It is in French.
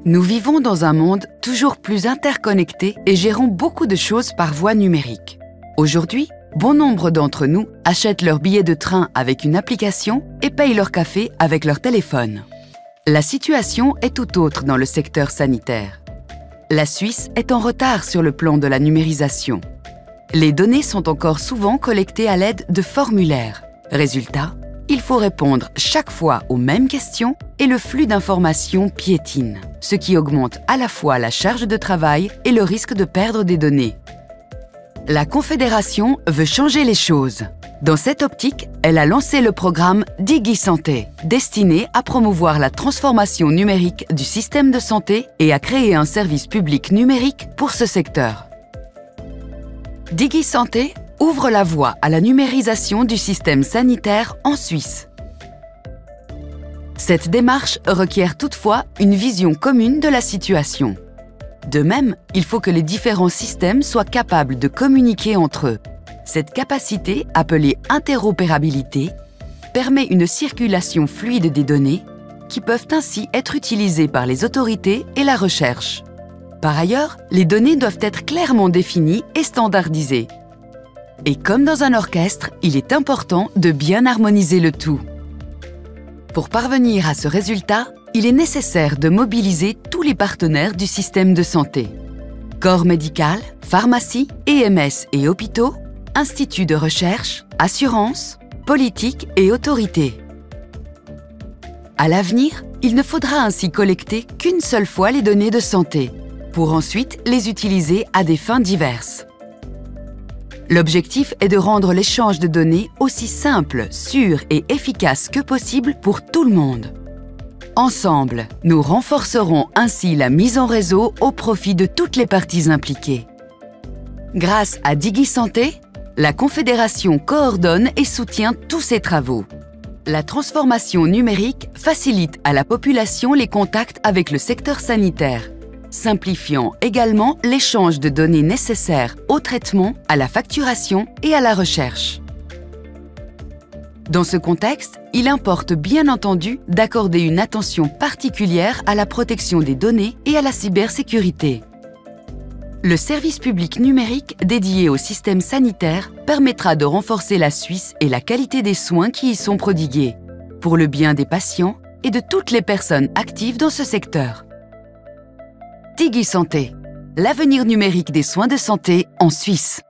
Nous vivons dans un monde toujours plus interconnecté et gérons beaucoup de choses par voie numérique. Aujourd'hui, bon nombre d'entre nous achètent leur billet de train avec une application et payent leur café avec leur téléphone. La situation est tout autre dans le secteur sanitaire. La Suisse est en retard sur le plan de la numérisation. Les données sont encore souvent collectées à l'aide de formulaires. Résultat, il faut répondre chaque fois aux mêmes questions et le flux d'informations piétine, ce qui augmente à la fois la charge de travail et le risque de perdre des données. La Confédération veut changer les choses. Dans cette optique, elle a lancé le programme DigiSanté, destiné à promouvoir la transformation numérique du système de santé et à créer un service public numérique pour ce secteur. DigiSanté ouvre la voie à la numérisation du système sanitaire en Suisse. Cette démarche requiert toutefois une vision commune de la situation. De même, il faut que les différents systèmes soient capables de communiquer entre eux. Cette capacité, appelée interopérabilité, permet une circulation fluide des données qui peuvent ainsi être utilisées par les autorités et la recherche. Par ailleurs, les données doivent être clairement définies et standardisées. Et comme dans un orchestre, il est important de bien harmoniser le tout. Pour parvenir à ce résultat, il est nécessaire de mobiliser tous les partenaires du système de santé. Corps médical, pharmacie, EMS et hôpitaux, instituts de recherche, assurances, politiques et autorités. À l'avenir, il ne faudra ainsi collecter qu'une seule fois les données de santé, pour ensuite les utiliser à des fins diverses. L'objectif est de rendre l'échange de données aussi simple, sûr et efficace que possible pour tout le monde. Ensemble, nous renforcerons ainsi la mise en réseau au profit de toutes les parties impliquées. Grâce à DigiSanté, la Confédération coordonne et soutient tous ces travaux. La transformation numérique facilite à la population les contacts avec le secteur sanitaire, simplifiant également l'échange de données nécessaires au traitement, à la facturation et à la recherche. Dans ce contexte, il importe bien entendu d'accorder une attention particulière à la protection des données et à la cybersécurité. Le service public numérique dédié au système sanitaire permettra de renforcer la Suisse et la qualité des soins qui y sont prodigués, pour le bien des patients et de toutes les personnes actives dans ce secteur. DigiSanté, l'avenir numérique des soins de santé en Suisse.